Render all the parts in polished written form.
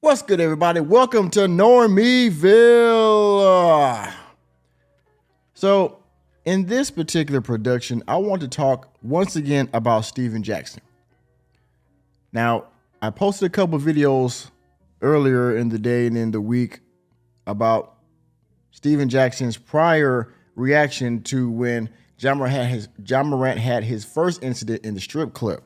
What's good, everybody? Welcome to Normieville. So, in this particular production, I want to talk once again about Steven Jackson. Now, I posted a couple of videos earlier in the day and in the week about Steven Jackson's prior reaction to when Ja Morant had his first incident in the strip club.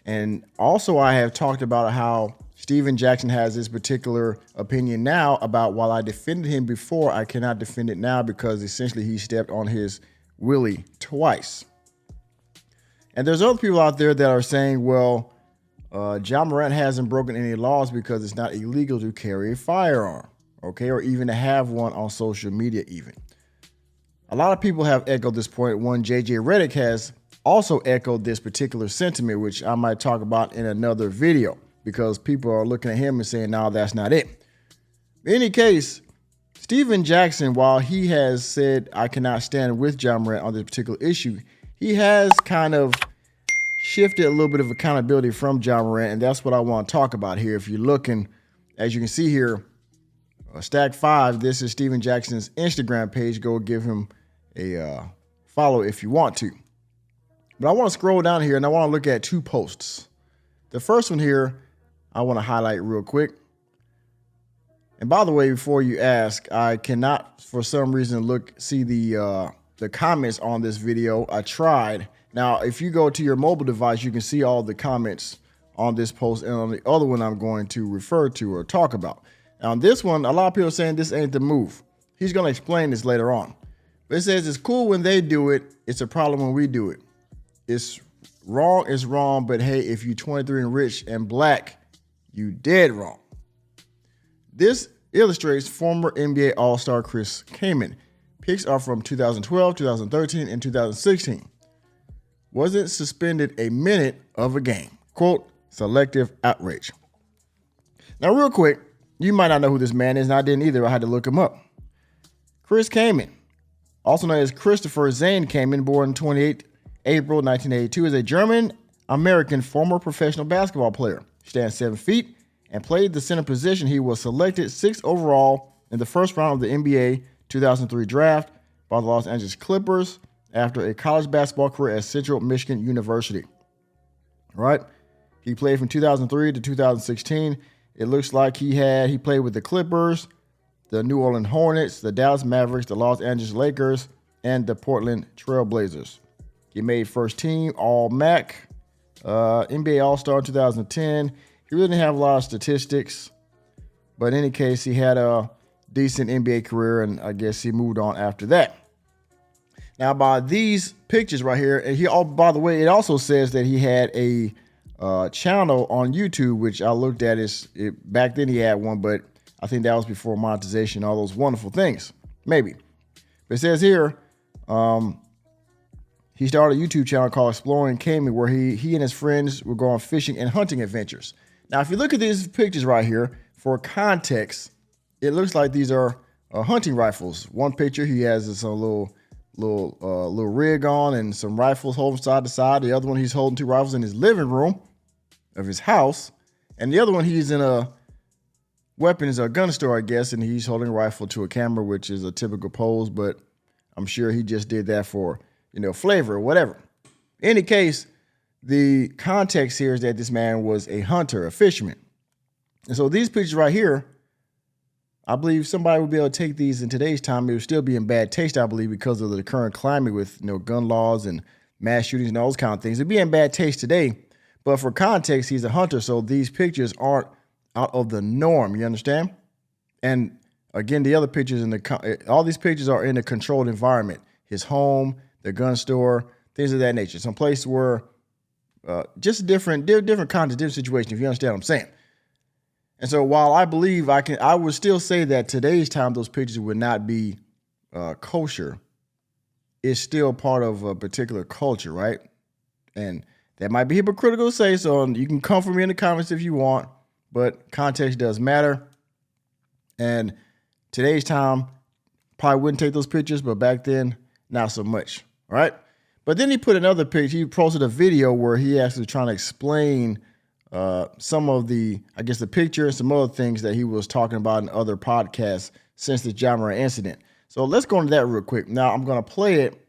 And also I have talked about how Steven Jackson has this particular opinion now about while I defended him before, I cannot defend it now because essentially he stepped on his willy twice. And there's other people out there that are saying, well, Ja Morant hasn't broken any laws because it's not illegal to carry a firearm, okay, or even to have one on social media even. A lot of people have echoed this point. One, JJ Redick has also echoed this particular sentiment, which I might talk about in another video because people are looking at him and saying, no, that's not it. In any case, Steven Jackson, while he has said, I cannot stand with Ja Morant on this particular issue, he has kind of shifted a little bit of accountability from Ja Morant, and that's what I want to talk about here. If you're looking, as you can see here, Stack 5, this is Steven Jackson's Instagram page. Go give him a follow if you want to. But I want to scroll down here and I want to look at two posts. The first one here, I want to highlight real quick. And by the way, before you ask, I cannot for some reason see the comments on this video. I tried. Now, if you go to your mobile device, you can see all the comments on this post and on the other one I'm going to refer to or talk about. Now, on this one, a lot of people are saying this ain't the move. He's going to explain this later on. But it says it's cool when they do it. It's a problem when we do it. It's wrong, but hey, if you 23 and rich and black, you dead wrong. This illustrates former NBA All-Star Chris Kaman. Pics are from 2012, 2013, and 2016. Wasn't suspended a minute of a game. Quote, selective outrage. Now, real quick, you might not know who this man is, and I didn't either. I had to look him up. Chris Kaman, also known as Christopher Zane Kaman, born 28 April 1982, is a German-American former professional basketball player. He stands 7 feet and played the center position. He was selected 6th overall in the first round of the NBA 2003 draft by the Los Angeles Clippers after a college basketball career at Central Michigan University. All right. He played from 2003 to 2016. It looks like he played with the Clippers, the New Orleans Hornets, the Dallas Mavericks, the Los Angeles Lakers, and the Portland Trail Blazers. He made first team All-MAC, NBA All-Star in 2010. He really didn't have a lot of statistics, but in any case, he had a decent NBA career, and I guess he moved on after that. Now, by these pictures right here, and by the way, it also says that he had a channel on YouTube, which I looked at. Back then he had one, but I think that was before monetization, all those wonderful things. Maybe. But it says here, he started a YouTube channel called Exploring Kaman, where he and his friends would go on fishing and hunting adventures. Now, if you look at these pictures right here, for context, it looks like these are hunting rifles. One picture, he has this little rig on and some rifles holding side to side. The other one, he's holding 2 rifles in his living room of his house. And the other one, he's in a gun store, I guess, and he's holding a rifle to a camera, which is a typical pose, but I'm sure he just did that for, flavor or whatever. In any case, the context here is that this man was a hunter, a fisherman. And so these pictures right here, I believe somebody would be able to take these in today's time. It would still be in bad taste, I believe, because of the current climate with gun laws and mass shootings and all those kind of things. It'd be in bad taste today. But for context, he's a hunter, so these pictures aren't out of the norm. You understand? And again, the other pictures all these pictures are in a controlled environment. His home, the gun store, things of that nature. Some place where just different content, different situation, if you understand what I'm saying. And so while I believe I would still say that today's time those pictures would not be kosher, it's still part of a particular culture, right? And that might be hypocritical to say, so you can come for me in the comments if you want, but context does matter. And today's time probably wouldn't take those pictures, but back then, not so much, all right? But then he put another picture. He posted a video where he actually trying to explain some of the, I guess, the picture and some other things that he was talking about in other podcasts since the Ja Morant incident. So let's go into that real quick. Now I'm going to play it.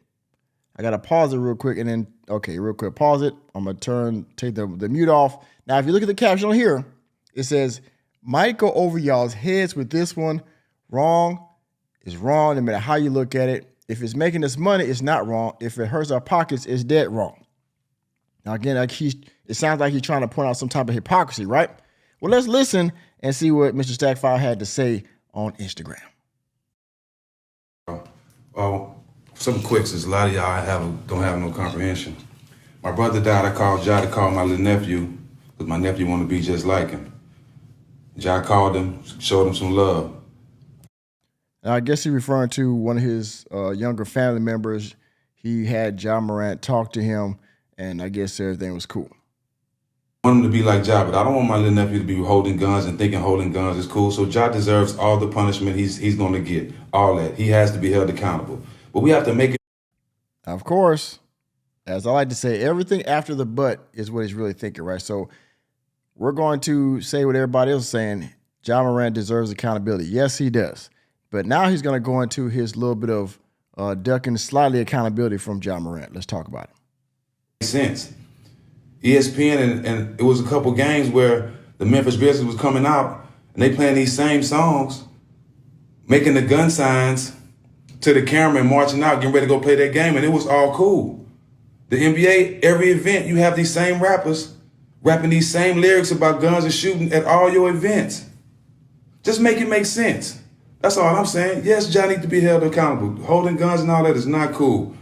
I got to pause it real quick and then, okay, real quick, pause it. I'm going to take the mute off. Now, if you look at the caption on here, it says, might go over y'all's heads with this one. Wrong is wrong, no matter how you look at it. If it's making us money, it's not wrong. If it hurts our pockets, it's dead wrong. Now, again, it sounds like he's trying to point out some type of hypocrisy, right? Well, let's listen and see what Mr. Stackfire had to say on Instagram. Something quick, since a lot of y'all don't have no comprehension. My brother died. I called Ja to call my little nephew because my nephew wanted to be just like him. Ja called him, showed him some love. Now, I guess he's referring to one of his younger family members. He had Ja Morant talk to him, and I guess everything was cool. I want him to be like Ja, but I don't want my little nephew to be holding guns and thinking holding guns is cool. So Ja deserves all the punishment he's going to get, all that. He has to be held accountable. But we have to make it. Of course, as I like to say, everything after the but is what he's really thinking, right? So we're going to say what everybody else is saying. Ja Morant deserves accountability. Yes, he does. But now he's going to go into his little bit of ducking slightly accountability from Ja Morant. Let's talk about it. Makes sense. ESPN and it was a couple games where the Memphis Grizzlies was coming out and they playing these same songs, making the gun signs to the camera and marching out, getting ready to go play that game, and it was all cool. The NBA, every event, you have these same rappers rapping these same lyrics about guns and shooting at all your events. Just make it make sense. That's all I'm saying. Yes, Ja needs to be held accountable. Holding guns and all that is not cool.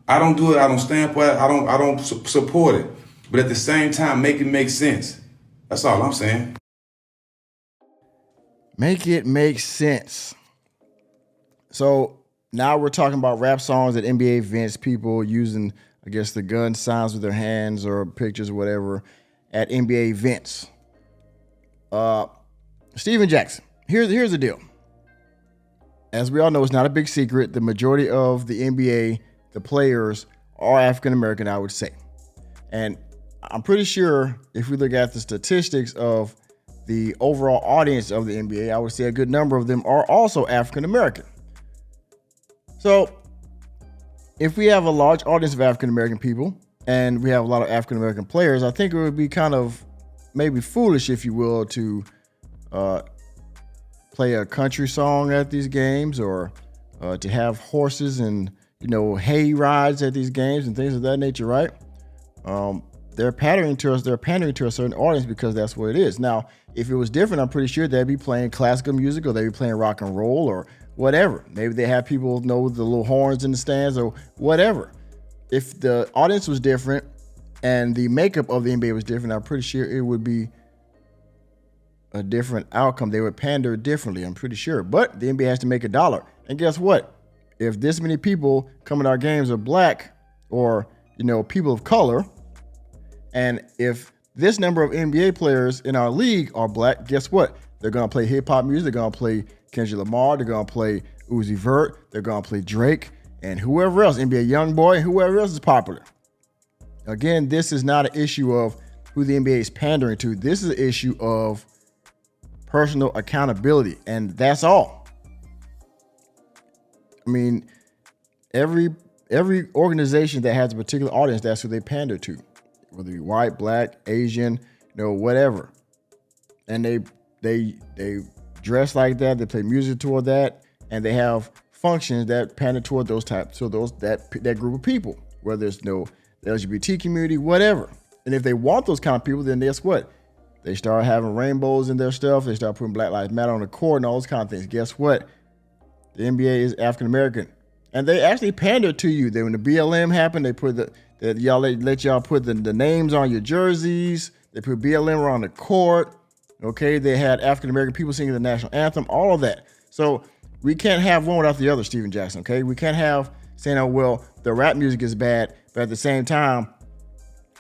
I don't do it. I don't stand for it. I don't support it. But at the same time, make it make sense. That's all I'm saying. Make it make sense. So now we're talking about rap songs at NBA events, people using, I guess, the gun signs with their hands or pictures or whatever at NBA events. Steven Jackson, here's the deal. As we all know, it's not a big secret. The majority of the NBA, the players, are African-American, I would say. And I'm pretty sure if we look at the statistics of the overall audience of the NBA, I would say a good number of them are also African-American. So if we have a large audience of African-American people and we have a lot of African-American players, I think it would be kind of maybe foolish, if you will, to play a country song at these games or to have horses and, hay rides at these games and things of that nature, right? They're pandering to us. They're pandering to a certain audience because that's what it is. Now, if it was different, I'm pretty sure they'd be playing classical music or they'd be playing rock and roll or whatever. Maybe they have people know the little horns in the stands or whatever. If the audience was different and the makeup of the NBA was different, I'm pretty sure it would be a different outcome. They would pander differently, I'm pretty sure. But the NBA has to make a dollar. And guess what? If this many people coming to our games are black or, people of color, and if this number of NBA players in our league are black, guess what? They're going to play hip hop music. They're going to play Kendrick Lamar. They're going to play Uzi Vert. They're going to play Drake and whoever else, NBA Youngboy, and whoever else is popular. Again, this is not an issue of who the NBA is pandering to. This is an issue of personal accountability, and that's all. I mean, every organization that has a particular audience, that's who they pander to, whether it be white, black, Asian, whatever. And they dress like that. They play music toward that, and they have functions that pander toward those types. So that group of people, whether it's the LGBT community, whatever. And if they want those kind of people, then guess what? They start having rainbows in their stuff. They start putting Black Lives Matter on the court and all those kind of things. Guess what? The NBA is African American, and they actually pander to you. When the BLM happened, they put let y'all put the names on your jerseys. They put BLM around the court. Okay, they had African American people singing the national anthem. All of that. So we can't have one without the other, Steven Jackson. Okay, we can't have saying, "Oh well, the rap music is bad," but at the same time,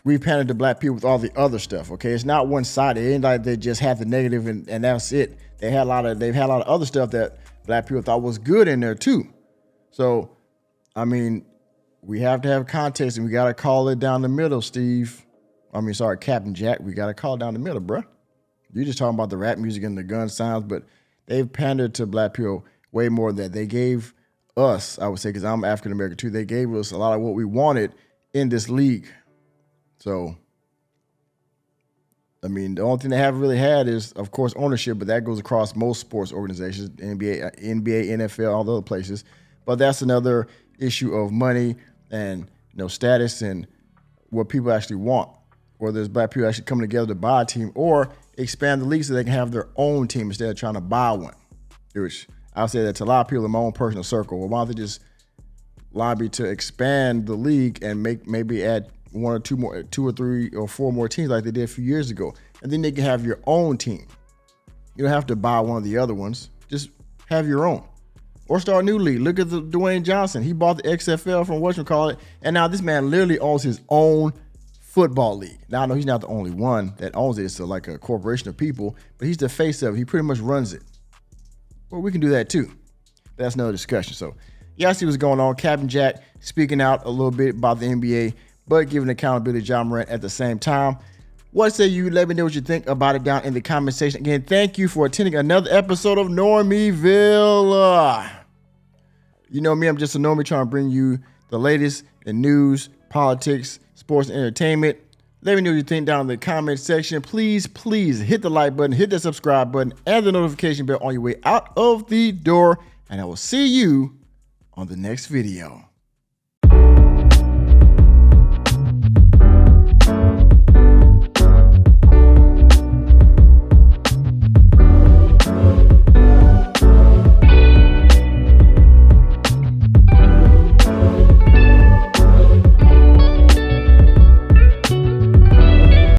we pander to black people with all the other stuff. Okay, it's not one sided. It ain't like they just have the negative and that's it. They've had a lot of other stuff that black people thought was good in there too. So, I mean, we have to have context and we got to call it down the middle, Steve. Captain Jack, we got to call down the middle, bruh. You're just talking about the rap music and the gun sounds, but they've pandered to black people way more than that. They gave us, I would say, because I'm African American too, they gave us a lot of what we wanted in this league. So, I mean, the only thing they haven't really had is, of course, ownership, but that goes across most sports organizations, NBA, NFL, all the other places. But that's another issue of money and status and what people actually want. Whether there's black people actually coming together to buy a team or expand the league so they can have their own team instead of trying to buy one. Which I'll say that to a lot of people in my own personal circle. Well, why don't they just lobby to expand the league and maybe add one or two or three or four more teams like they did a few years ago, and then they can have your own team. You don't have to buy one of the other ones. Just have your own, or start a new league. Look at the Dwayne Johnson. He bought the XFL from whatchamacallit, and now this man literally owns his own football league. Now I know he's not the only one that owns it. It's like a corporation of people, but he's the face of it. He pretty much runs it. Well, we can do that too. That's another discussion. So yeah, I see what's going on. Captain Jack speaking out a little bit about the NBA, but giving accountability to John Morant at the same time. What say you? Let me know what you think about it down in the comment section. Again, thank you for attending another episode of Normieville. You know me, I'm just a normie trying to bring you the latest in news, politics, sports, and entertainment. Let me know what you think down in the comment section. Please hit the like button, hit the subscribe button, and the notification bell on your way out of the door. And I will see you on the next video.